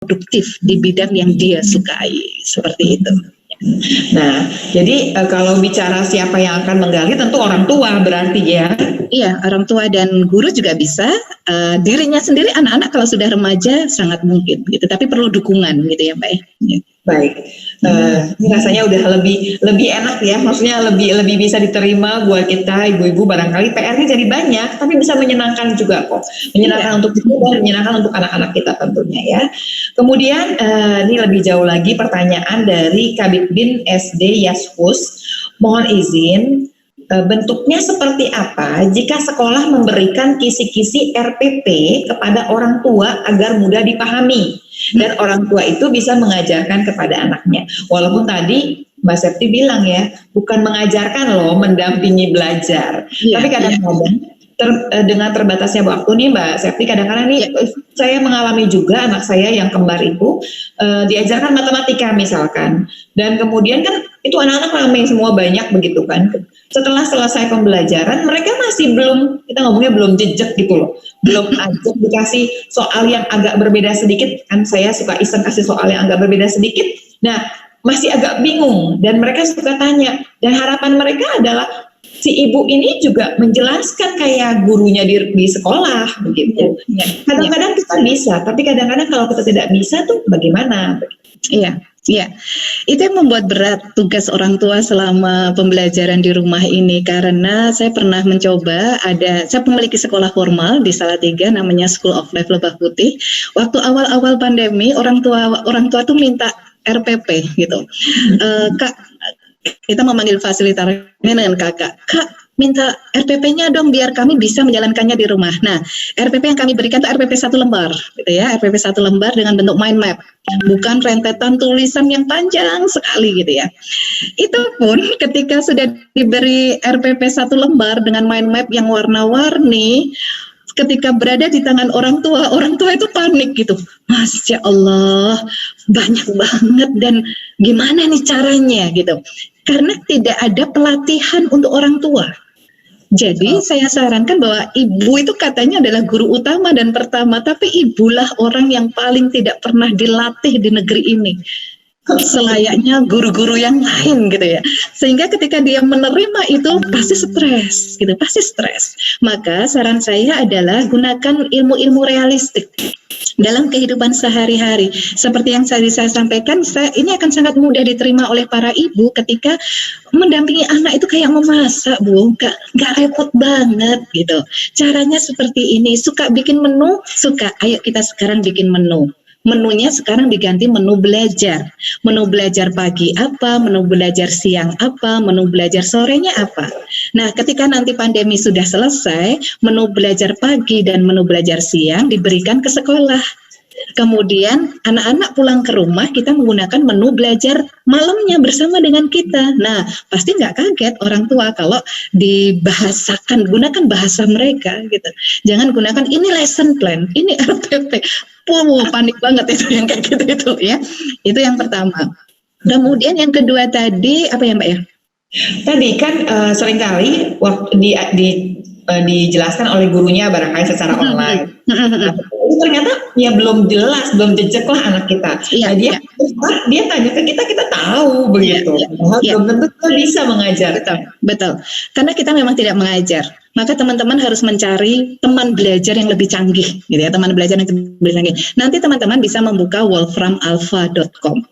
produktif di bidang yang dia sukai, seperti itu. Nah, jadi kalau bicara siapa yang akan menggali, tentu orang tua berarti ya. Iya, orang tua dan guru juga bisa. Dirinya sendiri, anak-anak kalau sudah remaja sangat mungkin gitu, tapi perlu dukungan gitu ya, Mbak. Baik, ini rasanya udah lebih enak ya, maksudnya lebih bisa diterima buat kita ibu-ibu. Barangkali PR-nya jadi banyak, tapi bisa menyenangkan juga kok, menyenangkan untuk kita dan menyenangkan untuk anak-anak kita tentunya ya. Kemudian ini lebih jauh lagi pertanyaan dari Kabid Bin SD Yaskus, mohon izin, bentuknya seperti apa jika sekolah memberikan kisi-kisi RPP kepada orang tua agar mudah dipahami dan orang tua itu bisa mengajarkan kepada anaknya. Walaupun tadi Mbak Septi bilang ya, bukan mengajarkan loh, mendampingi belajar. Tapi kadang-kadang dengan terbatasnya waktu nih Mbak Septi, kadang-kadang nih saya mengalami juga anak saya yang kembar itu diajarkan matematika misalkan, dan kemudian kan itu anak-anak ramai semua, banyak begitu kan. Setelah selesai pembelajaran mereka masih belum, kita ngomongnya belum jejak gitu loh, belum ajak dikasih soal yang agak berbeda sedikit, kan saya suka iseng kasih soal yang agak berbeda sedikit, nah masih agak bingung dan mereka suka tanya, dan harapan mereka adalah si ibu ini juga menjelaskan kayak gurunya di sekolah begitu. Kadang-kadang kita bisa, tapi kadang-kadang kalau kita tidak bisa tuh bagaimana? Iya. Ya, itu yang membuat berat tugas orang tua selama pembelajaran di rumah ini, karena saya pernah mencoba, saya memiliki sekolah formal di Salatiga namanya School of Life Lebah Putih. Waktu awal-awal pandemi, orang tua tuh minta RPP gitu. Kak, kita memanggil fasilitatornya dengan kakak. Kak, minta RPP-nya dong biar kami bisa menjalankannya di rumah. Nah, RPP yang kami berikan itu RPP 1 lembar, gitu ya, RPP 1 lembar dengan bentuk mind map, bukan rentetan tulisan yang panjang sekali gitu ya. Itu pun ketika sudah diberi RPP 1 lembar dengan mind map yang warna-warni, ketika berada di tangan orang tua itu panik gitu. Masya Allah, banyak banget dan gimana nih caranya gitu. Karena tidak ada pelatihan untuk orang tua. Jadi saya sarankan bahwa ibu itu katanya adalah guru utama dan pertama, tapi ibulah orang yang paling tidak pernah dilatih di negeri ini. Selayaknya guru-guru yang lain gitu ya, sehingga ketika dia menerima itu pasti stres gitu, pasti stres. Maka saran saya adalah gunakan ilmu-ilmu realistik dalam kehidupan sehari-hari. Seperti yang saya sampaikan, ini akan sangat mudah diterima oleh para ibu ketika mendampingi anak itu kayak memasak, Bu, nggak repot banget gitu. Caranya seperti ini, suka bikin menu, suka, ayo kita sekarang bikin menu. Menunya sekarang diganti menu belajar. Menu belajar pagi apa, menu belajar siang apa, menu belajar sorenya apa. Nah, ketika nanti pandemi sudah selesai, menu belajar pagi dan menu belajar siang diberikan ke sekolah. Kemudian anak-anak pulang ke rumah, kita menggunakan menu belajar malamnya bersama dengan kita. Nah, pasti nggak kaget orang tua kalau dibahasakan, gunakan bahasa mereka gitu. Jangan gunakan ini lesson plan, ini RPP. Panik banget itu yang kayak gitu itu ya. Itu yang pertama. Kemudian yang kedua tadi apa ya Mbak ya? Tadi kan seringkali waktu dijelaskan oleh gurunya barangkali secara online. Ternyata ya belum jelas, belum jejak lah anak kita. Nah, dia tanya ke kita tahu begitu. Belum tentu kita bisa mengajar. Betul. Karena kita memang tidak mengajar. Maka teman-teman harus mencari teman belajar yang lebih canggih, gitu ya, teman belajar yang lebih canggih. Nanti teman-teman bisa membuka wolframalpha.com.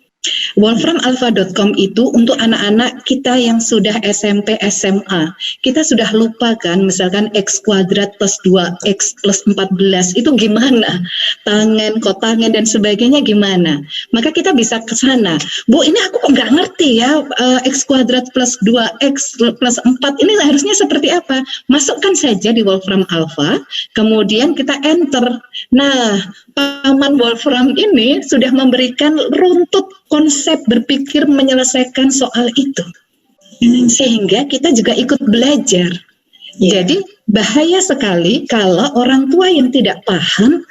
Wolframalpha.com itu untuk anak-anak kita yang sudah SMP, SMA. Kita sudah lupa kan, misalkan X kuadrat plus 2X plus 14 itu gimana? Tangen, kotangen, dan sebagainya gimana? Maka kita bisa ke sana. Bu, ini aku kok nggak ngerti ya, X kuadrat plus 2X plus 4 ini harusnya seperti apa? Masukkan saja di Wolfram Alpha, kemudian kita enter. Nah, Paman Wolfram ini sudah memberikan runtut konsep berpikir menyelesaikan soal itu, sehingga kita juga ikut belajar. Jadi bahaya sekali kalau orang tua yang tidak paham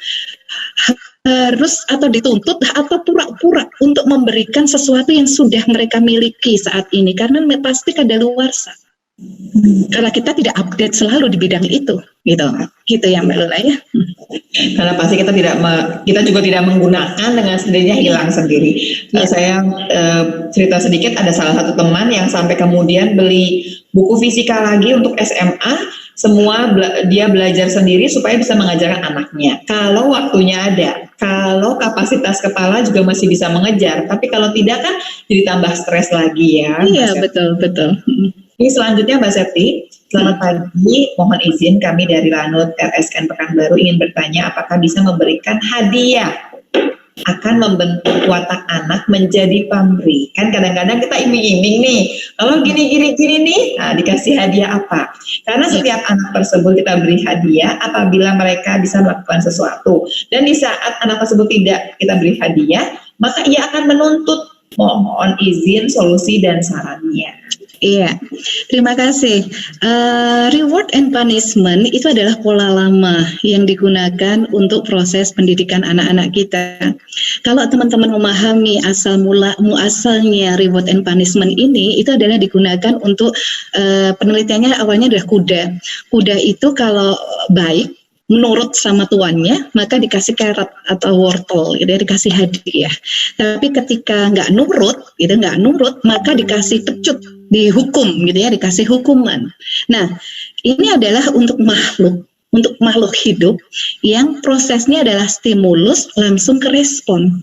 harus atau dituntut atau pura-pura untuk memberikan sesuatu yang sudah mereka miliki saat ini, karena pasti kadaluarsa. Karena kita tidak update selalu di bidang itu, gitu ya Mbak Lula ya. Karena pasti kita juga tidak menggunakan, dengan sendirinya hilang sendiri. Saya cerita sedikit, ada salah satu teman yang sampai kemudian beli buku fisika lagi untuk SMA, semua dia belajar sendiri supaya bisa mengajarkan anaknya. Kalau waktunya ada, kalau kapasitas kepala juga masih bisa mengejar, tapi kalau tidak kan jadi tambah stres lagi ya. Iya, betul. Ini selanjutnya Mbak Septi, selamat pagi, mohon izin kami dari Lanut RSN Pekanbaru ingin bertanya apakah bisa memberikan hadiah akan membentuk watak anak menjadi pamrih. Kan kadang-kadang kita iming-iming nih, kalau gini nih, dikasih hadiah apa? Karena setiap anak tersebut kita beri hadiah apabila mereka bisa melakukan sesuatu. Dan di saat anak tersebut tidak kita beri hadiah, maka ia akan menuntut, mohon izin solusi dan sarannya. Iya, terima kasih. Reward and punishment itu adalah pola lama yang digunakan untuk proses pendidikan anak-anak kita. Kalau teman-teman memahami muasalnya reward and punishment ini, itu adalah digunakan untuk penelitiannya awalnya adalah kuda. Kuda itu kalau baik, menurut sama tuannya, maka dikasih carrot atau wortel, gitu ya, dikasih hadiah. Tapi ketika nggak nurut, maka dikasih pecut, dihukum, gitu ya, dikasih hukuman. Nah, ini adalah untuk makhluk hidup yang prosesnya adalah stimulus langsung ke respon.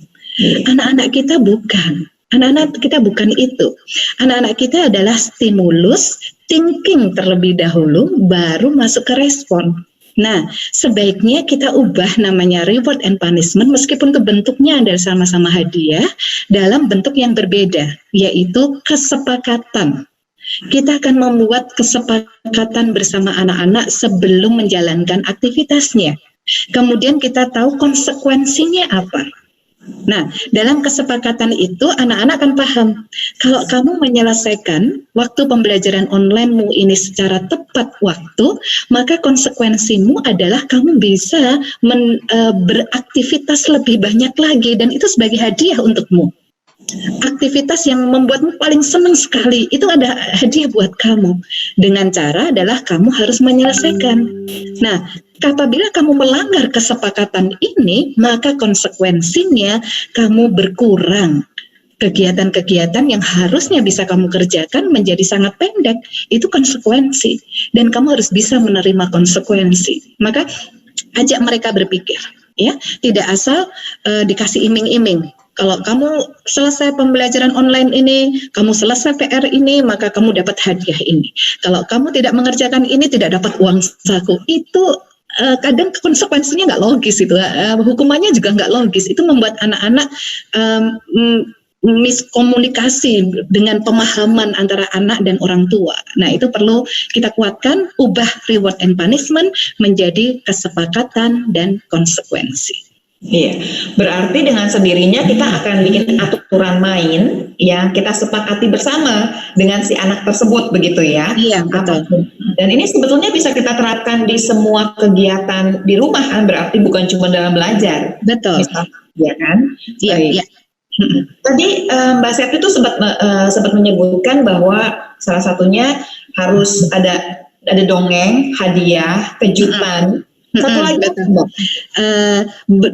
Anak-anak kita bukan. Anak-anak kita bukan itu. Anak-anak kita adalah stimulus, thinking terlebih dahulu, baru masuk ke respon. Nah, sebaiknya kita ubah namanya reward and punishment meskipun itu bentuknya adalah sama-sama hadiah dalam bentuk yang berbeda, yaitu kesepakatan. Kita akan membuat kesepakatan bersama anak-anak sebelum menjalankan aktivitasnya. Kemudian kita tahu konsekuensinya apa. Nah, dalam kesepakatan itu anak-anak akan paham, kalau kamu menyelesaikan waktu pembelajaran online-mu ini secara tepat waktu, maka konsekuensimu adalah kamu bisa beraktivitas lebih banyak lagi, dan itu sebagai hadiah untukmu. Aktivitas yang membuatmu paling senang sekali, itu ada hadiah buat kamu. Dengan cara adalah kamu harus menyelesaikan. Nah, apabila kamu melanggar kesepakatan ini, maka konsekuensinya kamu berkurang. Kegiatan-kegiatan yang harusnya bisa kamu kerjakan menjadi sangat pendek, itu konsekuensi. Dan kamu harus bisa menerima konsekuensi. Maka ajak mereka berpikir, ya, tidak asal dikasih iming-iming. Kalau kamu selesai pembelajaran online ini, kamu selesai PR ini, maka kamu dapat hadiah ini. Kalau kamu tidak mengerjakan ini, tidak dapat uang saku. Itu kadang konsekuensinya nggak logis itu. Hukumannya juga nggak logis. Itu membuat anak-anak miskomunikasi dengan pemahaman antara anak dan orang tua. Nah, itu perlu kita kuatkan, ubah reward and punishment menjadi kesepakatan dan konsekuensi. Iya, berarti dengan sendirinya kita akan bikin aturan main yang kita sepakati bersama dengan si anak tersebut, begitu ya? Iya, betul. Dan ini sebetulnya bisa kita terapkan di semua kegiatan di rumah kan, berarti bukan cuma dalam belajar. Betul. Misalnya, ya kan? Iya. Tadi Mbak Septi itu sempat menyebutkan bahwa salah satunya harus ada dongeng, hadiah, kejutan. Satu lagi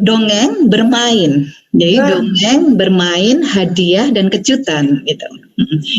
dongeng, bermain. Jadi dongeng, bermain, hadiah, dan kejutan gitu.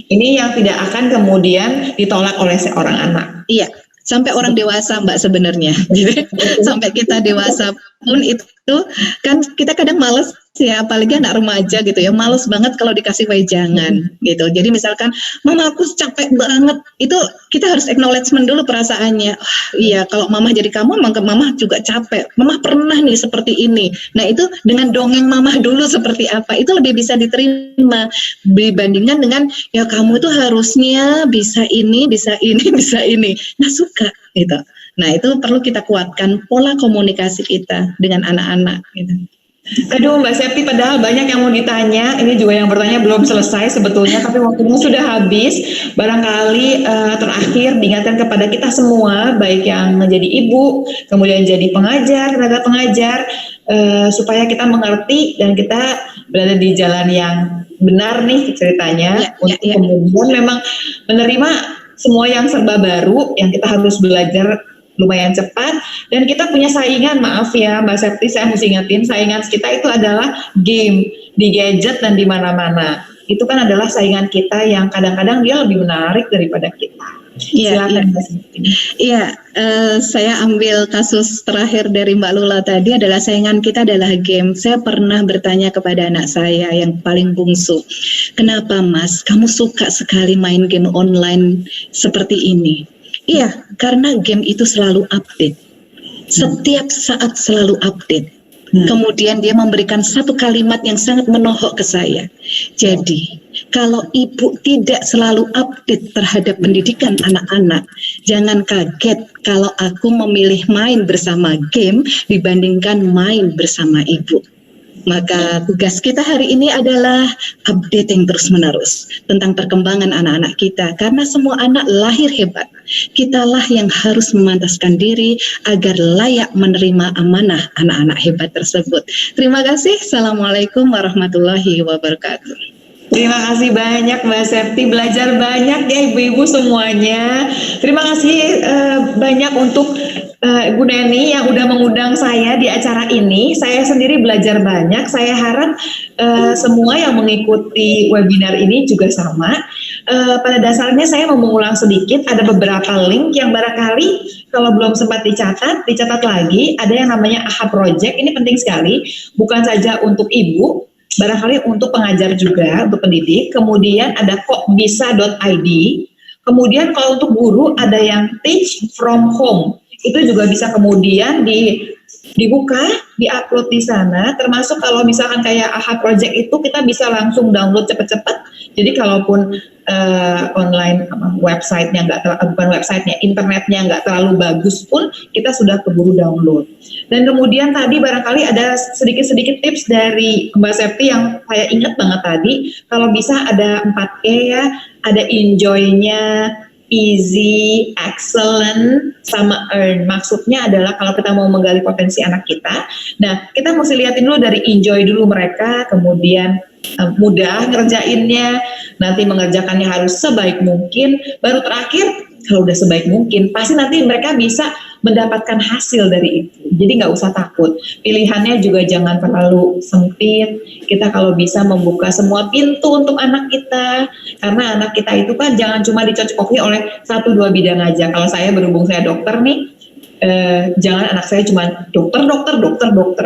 Ini yang tidak akan kemudian ditolak oleh seorang anak. Iya, sampai orang dewasa Mbak sebenarnya. Jadi sampai kita dewasa pun itu kan kita kadang malas ya, apalagi anak remaja gitu ya, males banget kalau dikasih wejangan gitu. Jadi misalkan, mama aku capek banget, itu kita harus acknowledgement dulu perasaannya. Iya, kalau mama jadi kamu, mama juga capek. Mama pernah nih seperti ini. Nah, itu dengan dongeng mama dulu seperti apa, itu lebih bisa diterima dibandingkan dengan ya kamu itu harusnya bisa ini, bisa ini, bisa ini. Nah, suka gitu. Nah, itu perlu kita kuatkan pola komunikasi kita dengan anak-anak gitu. Aduh Mbak Septi, padahal banyak yang mau ditanya. Ini juga yang bertanya belum selesai sebetulnya, tapi waktunya sudah habis. Barangkali terakhir diingatkan kepada kita semua, baik yang menjadi ibu, kemudian jadi pengajar, tenaga pengajar, supaya kita mengerti dan kita berada di jalan yang benar nih ceritanya, untuk kemudian memang menerima semua yang serba baru, yang kita harus belajar lumayan cepat, dan kita punya saingan, maaf ya Mbak Septi, saya mesti ingetin, saingan kita itu adalah game, di gadget dan di mana-mana. Itu kan adalah saingan kita yang kadang-kadang dia lebih menarik daripada kita. Iya, Silakan Mbak Septi. iya. Saya ambil kasus terakhir dari Mbak Lula tadi adalah saingan kita adalah game. Saya pernah bertanya kepada anak saya yang paling bungsu, kenapa Mas, kamu suka sekali main game online seperti ini? Iya, karena game itu selalu update. Setiap saat selalu update. Kemudian dia memberikan satu kalimat yang sangat menohok ke saya. Jadi, kalau ibu tidak selalu update terhadap pendidikan anak-anak, jangan kaget kalau aku memilih main bersama game dibandingkan main bersama ibu. Maka tugas kita hari ini adalah updating terus-menerus tentang perkembangan anak-anak kita. Karena semua anak lahir hebat. Kitalah yang harus memantaskan diri agar layak menerima amanah anak-anak hebat tersebut. Terima kasih. Assalamualaikum warahmatullahi wabarakatuh. Terima kasih banyak Mbak Septi, belajar banyak ya ibu-ibu semuanya. Terima kasih banyak untuk Ibu Neni yang udah mengundang saya di acara ini. Saya sendiri belajar banyak. Saya harap semua yang mengikuti webinar ini juga sama. Pada dasarnya saya mau mengulang sedikit, ada beberapa link yang barangkali kalau belum sempat dicatat lagi. Ada yang namanya AHA Project, ini penting sekali, bukan saja untuk ibu, barangkali untuk pengajar juga, untuk pendidik. Kemudian ada kokbisa.id. Kemudian kalau untuk guru ada yang teach from home. Itu juga bisa kemudian dibuka, diupload di sana. Termasuk kalau misalkan kayak AHA Project itu kita bisa langsung download cepat-cepat. Jadi kalaupun online websitenya internetnya nggak terlalu bagus pun kita sudah keburu download. Dan kemudian tadi barangkali ada sedikit-sedikit tips dari Mbak Septi yang saya ingat banget tadi. Kalau bisa ada 4E ya, ada enjoy-nya, easy, excellent, sama earn. Maksudnya adalah kalau kita mau menggali potensi anak kita, nah kita mesti lihatin dulu dari enjoy dulu mereka, kemudian mudah ngerjainnya, nanti mengerjakannya harus sebaik mungkin, baru terakhir kalau udah sebaik mungkin, pasti nanti mereka bisa mendapatkan hasil dari itu. Jadi nggak usah takut. Pilihannya juga jangan terlalu sempit. Kita kalau bisa membuka semua pintu untuk anak kita. Karena anak kita itu kan jangan cuma dicocoki oleh 1-2 bidang aja. Kalau saya berhubung saya dokter nih, jangan anak saya cuma dokter.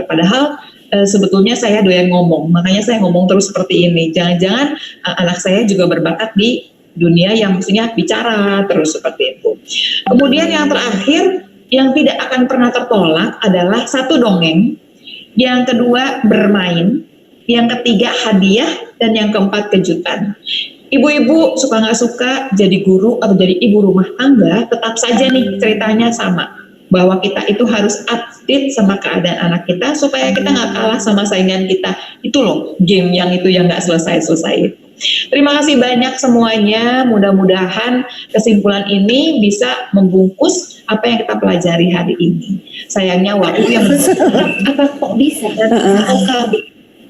Padahal sebetulnya saya doyan ngomong. Makanya saya ngomong terus seperti ini. Jangan-jangan anak saya juga berbakat di dunia yang maksudnya bicara terus seperti itu. Kemudian yang terakhir yang tidak akan pernah tertolak adalah 1 dongeng, yang kedua bermain, yang ketiga hadiah, dan yang keempat kejutan. Ibu-ibu suka nggak suka jadi guru atau jadi ibu rumah tangga, tetap saja nih ceritanya sama, bahwa kita itu harus update sama keadaan anak kita supaya kita nggak kalah sama saingan kita. Itu loh game yang itu yang nggak selesai-selesai. Terima kasih banyak semuanya, mudah-mudahan kesimpulan ini bisa membungkus apa yang kita pelajari hari ini. Sayangnya waktu yang kok bisa?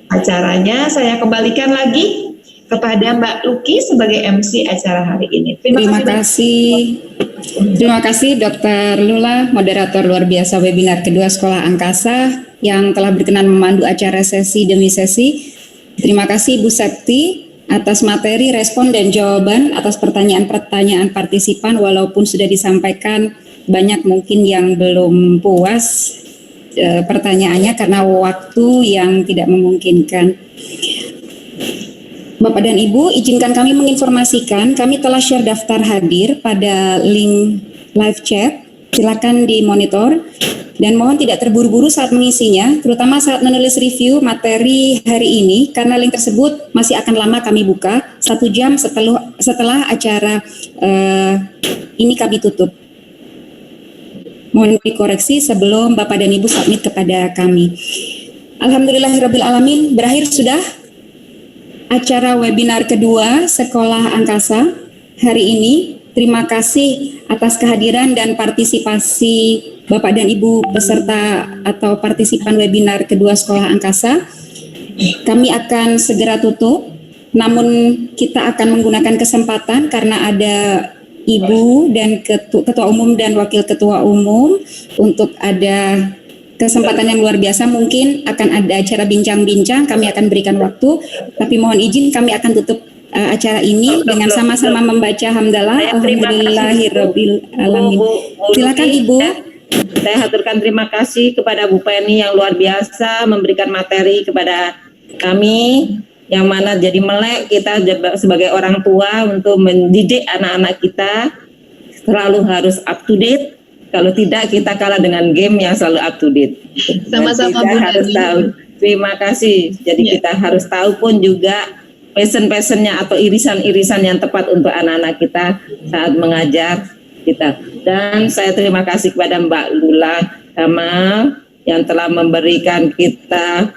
Acaranya saya kembalikan lagi kepada Mbak Luki sebagai MC acara hari ini. Terima kasih Dr. Lula, moderator luar biasa webinar kedua Sekolah Angkasa yang telah berkenan memandu acara sesi demi sesi. Terima kasih Bu Septi atas materi, respon, dan jawaban atas pertanyaan-pertanyaan partisipan. Walaupun sudah disampaikan, banyak mungkin yang belum puas pertanyaannya karena waktu yang tidak memungkinkan. Bapak dan Ibu, izinkan kami menginformasikan, kami telah share daftar hadir pada link live chat. Silakan dimonitor dan mohon tidak terburu-buru saat mengisinya, terutama saat menulis review materi hari ini, karena link tersebut masih akan lama kami buka, 1 jam setelah acara ini kami tutup. Mohon dikoreksi sebelum Bapak dan Ibu submit kepada kami. Alhamdulillahirrabbilalamin, berakhir sudah acara webinar kedua Sekolah Angkasa hari ini. Terima kasih atas kehadiran dan partisipasi Bapak dan Ibu peserta atau partisipan webinar kedua Sekolah Angkasa. Kami akan segera tutup, namun kita akan menggunakan kesempatan karena ada Ibu dan Ketua Umum dan Wakil Ketua Umum untuk ada kesempatan yang luar biasa. Mungkin akan ada acara bincang-bincang, kami akan berikan waktu, tapi mohon izin kami akan tutup acara ini dengan sama-sama membaca hamdalah alhamdulillahirabbil alamin. Silakan Ibu. Saya haturkan terima kasih kepada Bu Penny yang luar biasa memberikan materi kepada kami, yang mana jadi melek kita sebagai orang tua untuk mendidik anak-anak kita selalu harus up to date. Kalau tidak kita kalah dengan game yang selalu up to date. Sama-sama Bu harus Penny. tahu. Terima kasih. Jadi kita harus tahu pun juga passion-passionnya atau irisan-irisan yang tepat untuk anak-anak kita saat mengajar kita. Dan saya terima kasih kepada Mbak Lula Kamal yang telah memberikan kita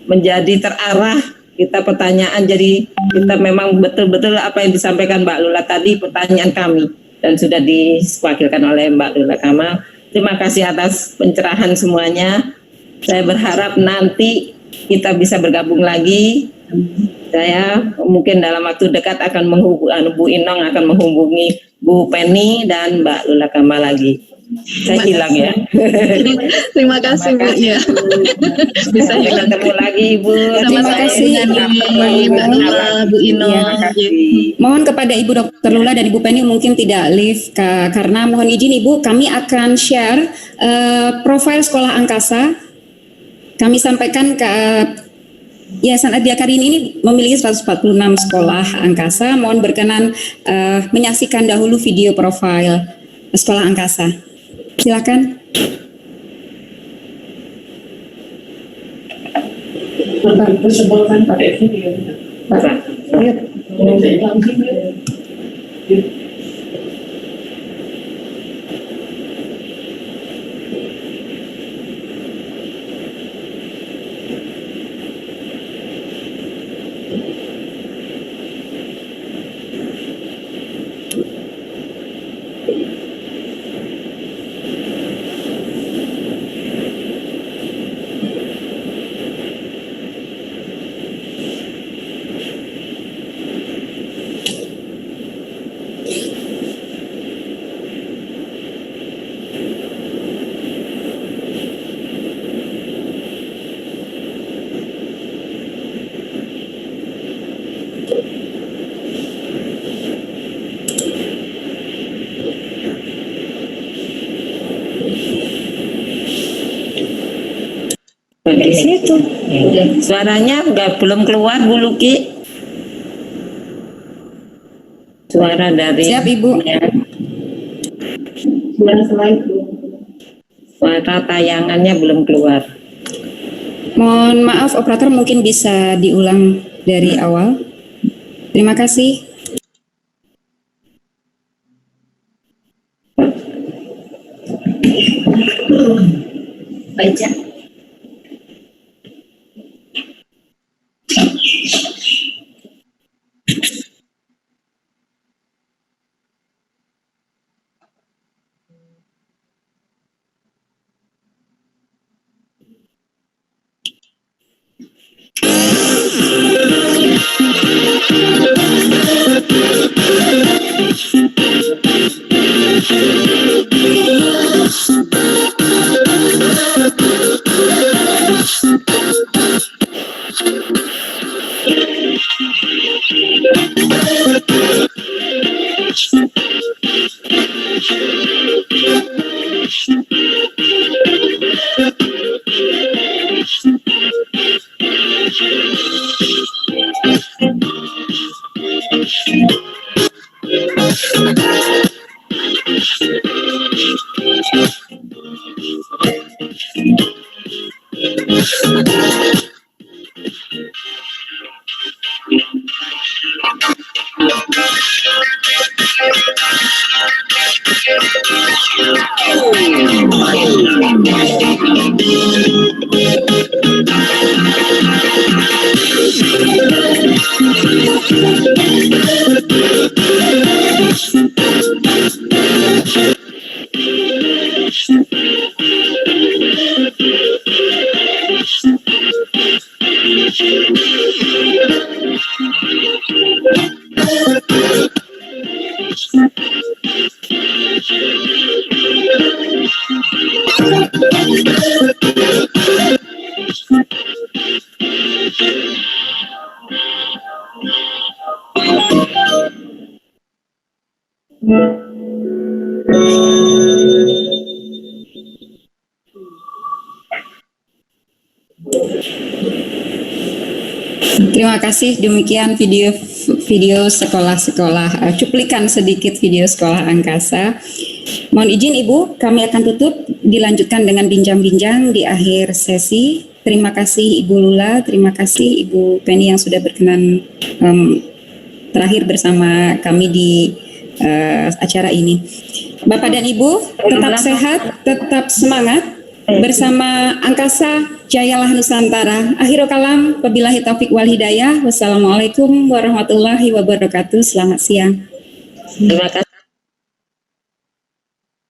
menjadi terarah, kita pertanyaan, jadi kita memang betul-betul apa yang disampaikan Mbak Lula tadi pertanyaan kami dan sudah diwakilkan oleh Mbak Lula Kamal. Terima kasih atas pencerahan semuanya. Saya berharap nanti kita bisa bergabung lagi. Saya mungkin dalam waktu dekat akan menghubungi Bu Inong, akan menghubungi Bu Penny dan Mbak Lula Kamal lagi. Saya hilang ya. Terima kasih Bu ya. Bisa Sampai ketemu lagi Bu. Terima kasih Mbak Lula, Bu Inong. Mohon kepada Ibu Dr. Lula dan Ibu Penny mungkin tidak live karena mohon izin Ibu, kami akan share profil sekolah angkasa. Kami sampaikan ke Yayasan Adia Karini ini memiliki 146 sekolah angkasa. Mohon berkenan menyaksikan dahulu video profil sekolah angkasa. Silakan. Persebolkan pakai video. Di situ. Suaranya belum keluar Bu Luki. Suara dari Siap Ibu. Suara tayangannya belum keluar. Mohon maaf operator mungkin bisa diulang dari awal. Terima kasih. Baca. Terima kasih, demikian video sekolah-sekolah, cuplikan sedikit video sekolah angkasa. Mohon izin Ibu, kami akan tutup, dilanjutkan dengan bincang-bincang di akhir sesi. Terima kasih Ibu Lula, terima kasih Ibu Penny yang sudah berkenan terakhir bersama kami di acara ini. Bapak dan Ibu, tetap sehat, tetap semangat. Bersama Angkasa, Jayalah Nusantara. Akhirul kalam, wabillahi taufik wal hidayah. Wassalamualaikum warahmatullahi wabarakatuh. Selamat siang. Terima kasih.